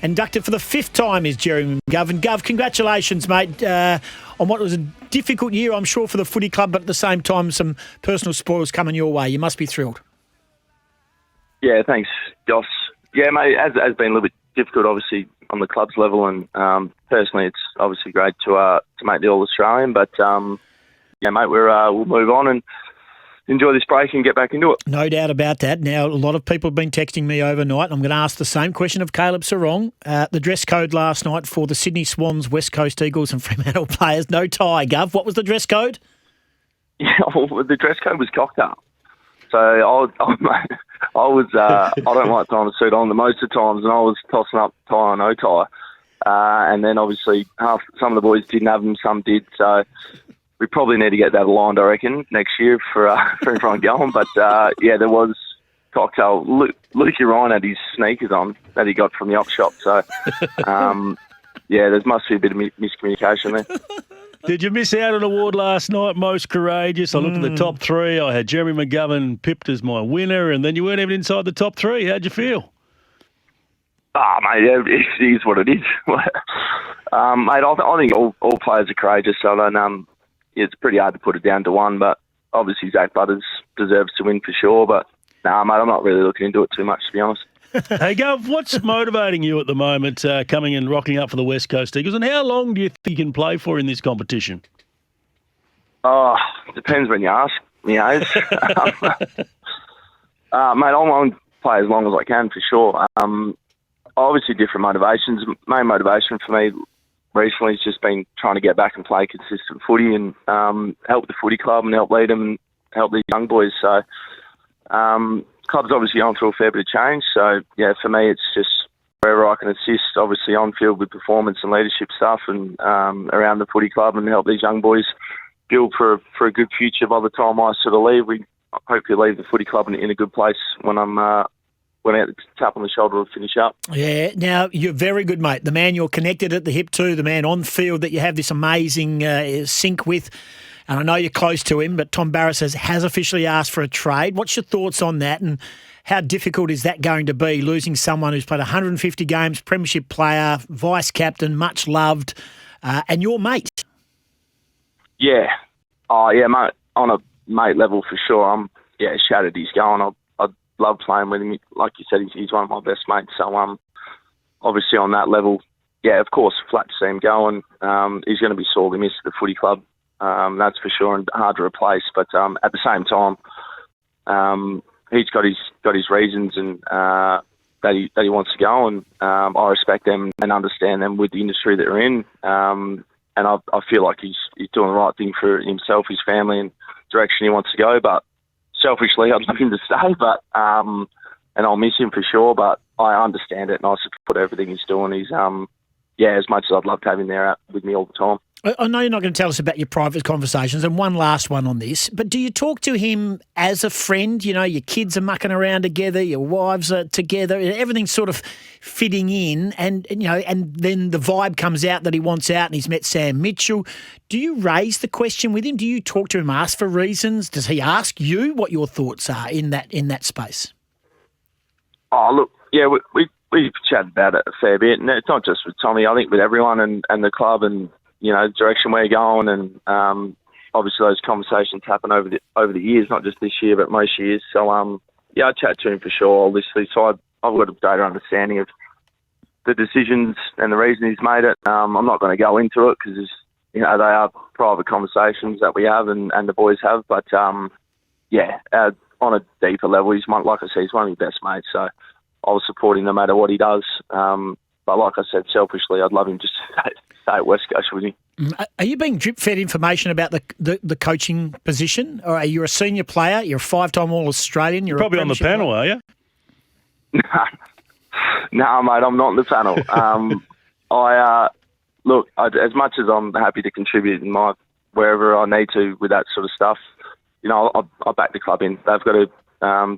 Inducted for the 5th time is Jeremy McGovern. Gov, congratulations, mate, on what was a difficult year, I'm sure, for the footy club, but at the same time, some personal spoils coming your way. You must be thrilled. Yeah, thanks, Goss. Yeah, mate, it has been a little bit difficult, obviously, on the club's level, and personally, it's obviously great to make the All-Australian, but yeah, mate, we'll move on and enjoy this break and get back into it. No doubt about that. Now, a lot of people have been texting me overnight. I'm going to ask the same question of Caleb Sarong. The dress code last night for the Sydney Swans, West Coast Eagles and Fremantle players, no tie, Gov. What was the dress code? Yeah, well, the dress code was cocktail. So I don't like tying a suit on the most of the times, and I was tossing up tie or no tie. And then obviously some of the boys didn't have them, some did. So we probably need to get that aligned, I reckon, next year for everyone going. But yeah, there was cocktail. Lukey Ryan had his sneakers on that he got from the op shop. So yeah, there must be a bit of miscommunication there. Did you miss out on an award last night, most courageous? I looked at the top 3. I had Jeremy McGovern pipped as my winner, and then you weren't even inside the top 3. How'd you feel? Mate, it is what it is. Mate, I think all players are courageous, so it's pretty hard to put it down to one, but obviously Zach Butters deserves to win for sure, but mate, I'm not really looking into it too much, to be honest. Hey, Gov, what's motivating you at the moment coming and rocking up for the West Coast Eagles, and how long do you think you can play for in this competition? Depends when you ask me, mate, I'll play as long as I can for sure. Obviously different motivations. Main motivation for me recently has just been trying to get back and play consistent footy and help the footy club and help lead them and help these young boys. So club's obviously going through a fair bit of change. So yeah, for me it's just wherever I can assist, obviously on field with performance and leadership stuff and around the footy club and help these young boys build for a good future. By the time I sort of leave, we hopefully leave the footy club in a good place when I'm went out to tap on the shoulder to finish up. Yeah, now you're very good, mate. The man you're connected at the hip to, the man on field that you have this amazing sync with, and I know you're close to him, but Tom Barrass has officially asked for a trade. What's your thoughts on that, and how difficult is that going to be, losing someone who's played 150 games, premiership player, vice-captain, much loved, and your mate? Yeah. Oh, yeah, mate. On a mate level for sure. I'm shattered he's going. I love playing with him. Like you said, he's one of my best mates. So obviously on that level, yeah, of course, flat to see him go, and he's going to be sorely missed at the footy club. That's for sure, and hard to replace. But at the same time, he's got his reasons and that he wants to go, and I respect them and understand them with the industry that they're in. And I feel like he's doing the right thing for himself, his family, and direction he wants to go. But selfishly, I'd love him to stay, but and I'll miss him for sure. But I understand it, and I support everything he's doing. He's as much as I'd love to have him there out with me all the time. I know you're not going to tell us about your private conversations, and one last one on this, but do you talk to him as a friend? You know, your kids are mucking around together, your wives are together, everything's sort of fitting in, and you know, and then the vibe comes out that he wants out, and he's met Sam Mitchell. Do you raise the question with him? Do you talk to him, ask for reasons? Does he ask you what your thoughts are in that space? Oh, look, yeah, we've chatted about it a fair bit, and it's not just with Tommy. I think with everyone and the club and, you know, direction we're going, and obviously those conversations happen over the years, not just this year, but most years. So, I chat to him for sure, obviously. So I've got a better understanding of the decisions and the reason he's made it. I'm not going to go into it because, you know, they are private conversations that we have and the boys have. But, on a deeper level, like I said, he's one of my best mates. So I was supporting no matter what he does. But like I said, selfishly, I'd love him just to stay at West Coast with me. Are you being drip-fed information about the coaching position? Or are you a senior player? You're a 5-time All-Australian? You're probably on the panel, are you? No, mate, I'm not on the panel. Look, as much as I'm happy to contribute in wherever I need to with that sort of stuff, you know, I back the club in. They've got a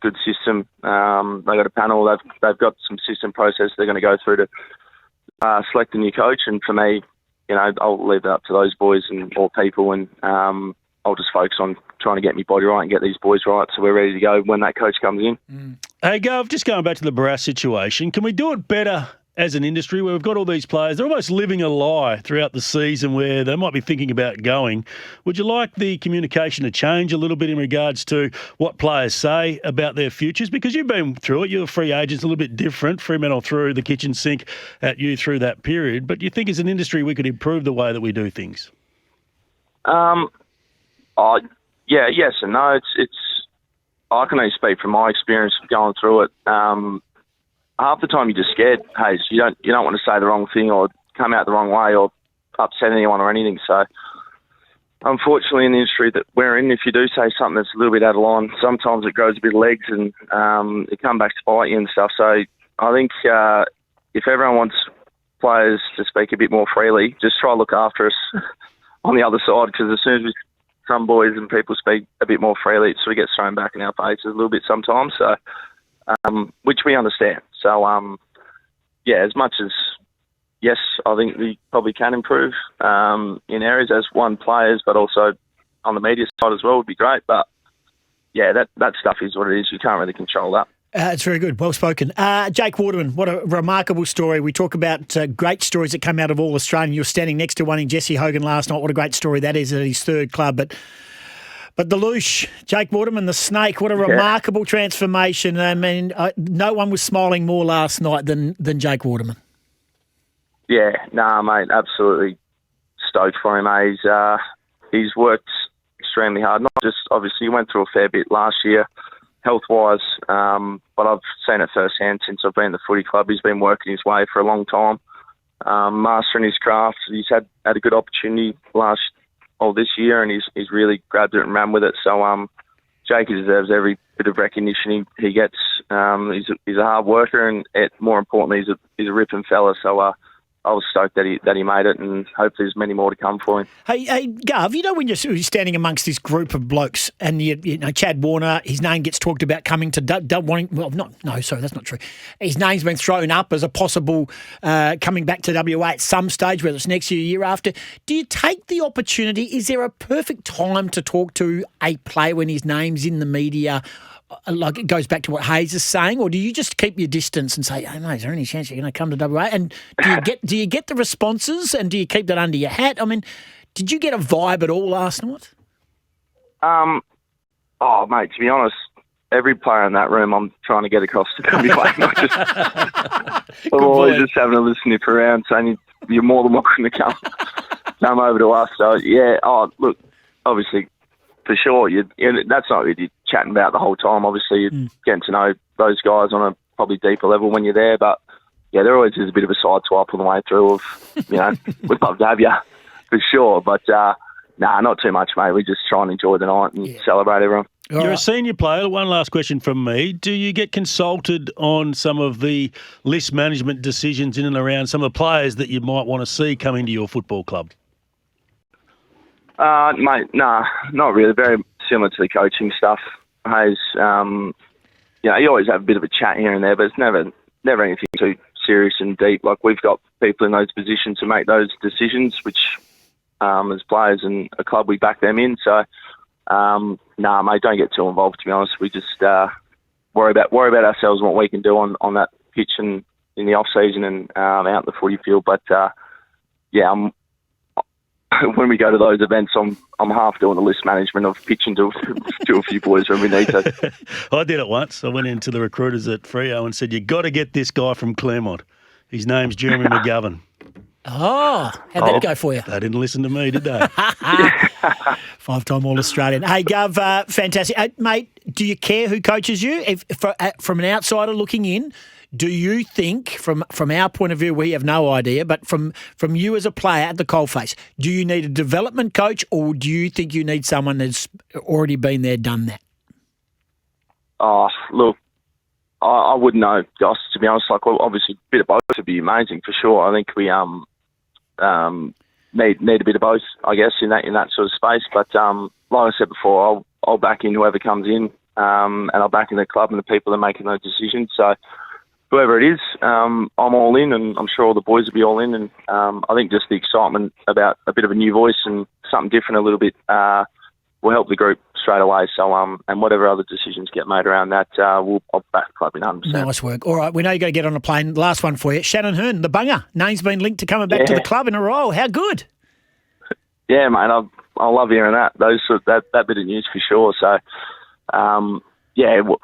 good system. They've got a panel. They've got some system process they're going to go through to select a new coach. And for me, you know, I'll leave it up to those boys and or people, and I'll just focus on trying to get my body right and get these boys right so we're ready to go when that coach comes in. Hey, Gov, just going back to the Barrass situation, can we do it better as an industry where we've got all these players, they're almost living a lie throughout the season where they might be thinking about going. Would you like the communication to change a little bit in regards to what players say about their futures? Because you've been through it. You're free agents, a little bit different. Fremantle threw the kitchen sink at you through that period. But do you think as an industry we could improve the way that we do things? Yeah, yes and no. It's. I can only speak from my experience of going through it. Half the time you're just scared, Hayes. You don't want to say the wrong thing or come out the wrong way or upset anyone or anything. So, unfortunately, in the industry that we're in, if you do say something that's a little bit out of line, sometimes it grows a bit of legs and it comes back to bite you and stuff. So, I think if everyone wants players to speak a bit more freely, just try to look after us on the other side, because as soon as some boys and people speak a bit more freely, it sort of gets thrown back in our faces a little bit sometimes. So, which we understand. So, as much as, yes, I think we probably can improve in areas as one players, but also on the media side as well would be great. But, yeah, that stuff is what it is. You can't really control that. It's very good. Well spoken. Jake Waterman, what a remarkable story. We talk about great stories that come out of All Australian. You're standing next to one in Jesse Hogan last night. What a great story that is at his third club. But the Loosh, Jake Waterman, the Snake, what a remarkable transformation. I mean, no one was smiling more last night than Jake Waterman. Yeah, mate, absolutely stoked for him. He's worked extremely hard. Not just, obviously, he went through a fair bit last year, health-wise, but I've seen it firsthand since I've been at the footy club. He's been working his way for a long time, mastering his craft. He's had a good opportunity this year, and he's really grabbed it and ran with it. So Jake deserves every bit of recognition he gets. He's a hard worker, and more importantly, he's a ripping fella. So I was stoked that he made it, and hopefully there's many more to come for him. Hey, Gav, you know when you're standing amongst this group of blokes and you know Chad Warner, his name gets talked about coming to sorry, that's not true. His name's been thrown up as a possible coming back to WA at some stage, whether it's next year, year after. Do you take the opportunity? Is there a perfect time to talk to a player when his name's in the media? Like it goes back to what Hayes is saying, or do you just keep your distance and say, "Hey, mate, is there any chance you're going to come to WA?" And do you get the responses, and do you keep that under your hat? I mean, did you get a vibe at all last night? Mate, to be honest, every player in that room, I'm trying to get across to WA. I'm always just having a listen if around, saying you're more than welcome to come over to us. So yeah, look, obviously. For sure, that's not what you're chatting about the whole time. Obviously, you're getting to know those guys on a probably deeper level when you're there. But, yeah, there always is a bit of a side swipe on the way through of, we'd love to have you, for sure. But, not too much, mate. We just try and enjoy the night and celebrate everyone. You're a senior player. One last question from me. Do you get consulted on some of the list management decisions in and around some of the players that you might want to see coming to your football club? Mate, not really. Very similar to the coaching stuff. Hayes, you always have a bit of a chat here and there, but it's never anything too serious and deep. Like, we've got people in those positions to make those decisions, which, as players and a club, we back them in. So, mate, don't get too involved, to be honest. We just worry about ourselves and what we can do on that pitch and in the off season and out in the footy field. But when we go to those events, I'm half doing the list management of pitching to a few boys when we need to. I did it once. I went into the recruiters at Freo and said, "You got to get this guy from Claremont. His name's Jeremy McGovern." How'd that go for you? They didn't listen to me, did they? 5-time All-Australian. Hey, Gov, fantastic. Mate, do you care who coaches you? From an outsider looking in, do you think, from our point of view, we have no idea, but from you as a player at the coalface, do you need a development coach, or do you think you need someone that's already been there, done that? Look, I wouldn't know, Goss, to be honest. Like, obviously, a bit of both would be amazing for sure. I think we need a bit of both, I guess, in that sort of space. But like I said before, I'll back in whoever comes in, and I'll back in the club and the people that are making those decisions. So, whoever it is, I'm all in, and I'm sure all the boys will be all in. And I think just the excitement about a bit of a new voice and something different a little bit will help the group straight away. So and whatever other decisions get made around that, I'll back the club in 100%. Nice work. All right, we know you got to get on a plane. Last one for you. Shannon Hearn, the bunger. Name's been linked to coming back to the club in a row. How good? Yeah, mate. I love hearing that. That bit of news for sure. So,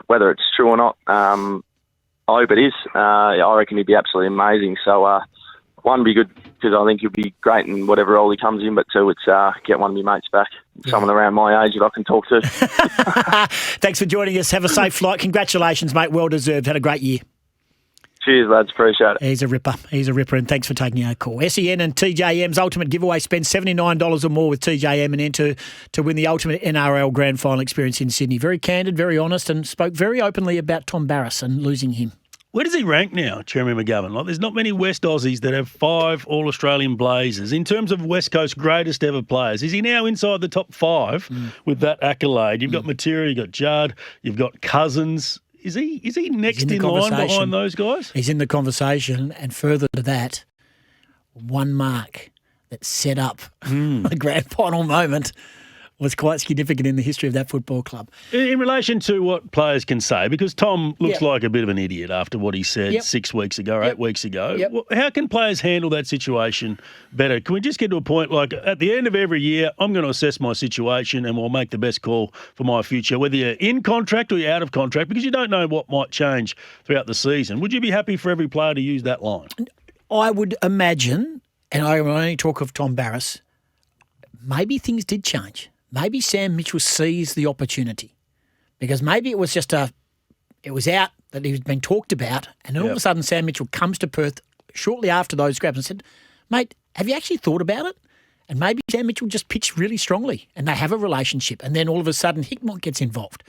whether it's true or not, I hope it is. I reckon he'd be absolutely amazing. So, one, be good because I think he'll be great in whatever role he comes in. But two, it's get one of my mates back, someone around my age that I can talk to. Thanks for joining us. Have a safe flight. Congratulations, mate. Well deserved. Had a great year. Cheers, lads. Appreciate it. He's a ripper, and thanks for taking our call. SEN and TJM's Ultimate Giveaway. Spend $79 or more with TJM and enter to win the Ultimate NRL Grand Final experience in Sydney. Very candid, very honest, and spoke very openly about Tom Barrass and losing him. Where does he rank now, Jeremy McGovern? Like, there's not many West Aussies that have 5 All-Australian Blazers. In terms of West Coast greatest ever players, is he now inside the top 5 with that accolade? You've got Matera, you've got Judd, you've got Cousins. Is he next in line behind those guys? He's in the conversation, and further to that, one mark that set up the grand final moment was quite significant in the history of that football club. In relation to what players can say, because Tom looks like a bit of an idiot after what he said 6 weeks ago or 8 weeks ago, how can players handle that situation better? Can we just get to a point like at the end of every year, I'm going to assess my situation and we'll make the best call for my future, whether you're in contract or you're out of contract, because you don't know what might change throughout the season. Would you be happy for every player to use that line? I would imagine, and I will only talk of Tom Barrass, maybe things did change. Maybe Sam Mitchell seized the opportunity because maybe it was just it was out that he was been talked about, and then all of a sudden Sam Mitchell comes to Perth shortly after those grabs and said, mate, have you actually thought about it? And maybe Sam Mitchell just pitched really strongly and they have a relationship, and then all of a sudden Hickmott gets involved.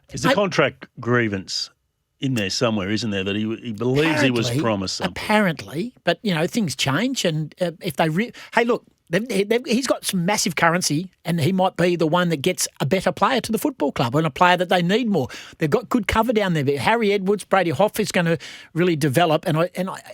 There's a contract grievance in there somewhere, isn't there, that he believes he was promised something? Apparently, but, things change, and if they hey, look, he's got some massive currency, and he might be the one that gets a better player to the football club and a player that they need more. They've got good cover down there. Harry Edwards, Brady Hoff is going to really develop. And I,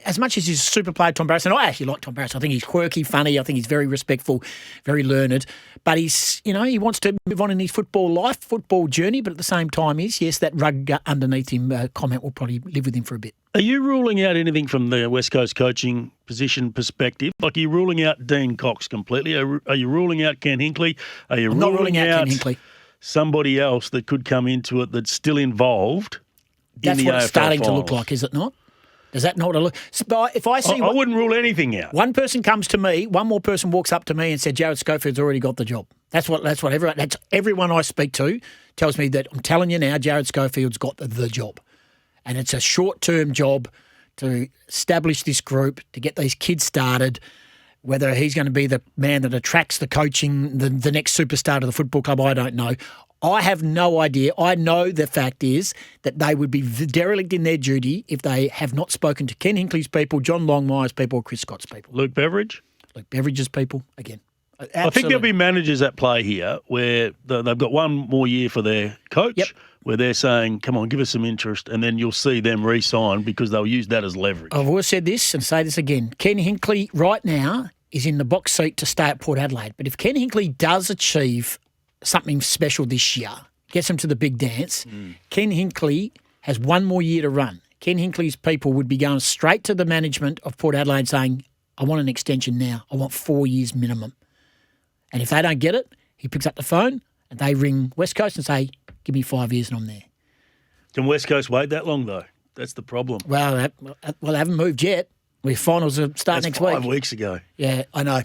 as much as he's a super player, Tom Barrass, and I actually like Tom Barrass. I think he's quirky, funny. I think he's very respectful, very learned. But he's, he wants to move on in his football life, football journey. But at the same time, that rug underneath him comment will probably live with him for a bit. Are you ruling out anything from the West Coast coaching position perspective? Like, are you ruling out Dean Cox completely? Are you ruling out Ken Hinkley? Are you not ruling out Ken Hinkley. Somebody else that could come into it that's still involved? That's in the what it's AFL starting finals? to look like, is it not? Does that not look? If I see, I wouldn't rule anything out. One person comes to me, one more person walks up to me and said, "Jared Schofield's already got the job." That's everyone I speak to tells me that. I'm telling you now, Jared Schofield's got the job, and it's a short-term job to establish this group, to get these kids started. Whether he's going to be the man that attracts the coaching, the next superstar to the football club, I don't know. I have no idea. I know the fact is that they would be derelict in their duty if they have not spoken to Ken Hinkley's people, John Longmire's people, or Chris Scott's people. Luke Beveridge? Luke Beveridge's people, again. Absolutely. I think there'll be managers at play here where they've got one more year for their coach, where they're saying, come on, give us some interest, and then you'll see them re-sign because they'll use that as leverage. I've always said this and say this again. Ken Hinkley right now is in the box seat to stay at Port Adelaide. But if Ken Hinkley does achieve something special this year, gets him to the big dance, Ken Hinkley has one more year to run. Ken Hinkley's people would be going straight to the management of Port Adelaide saying, I want an extension now. I want 4 years minimum. And if they don't get it, he picks up the phone and they ring West Coast and say, give me 5 years and I'm there. Can West Coast wait that long, though? That's the problem. Well, they haven't moved yet. Finals are starting next week. 5 weeks ago. Yeah, I know.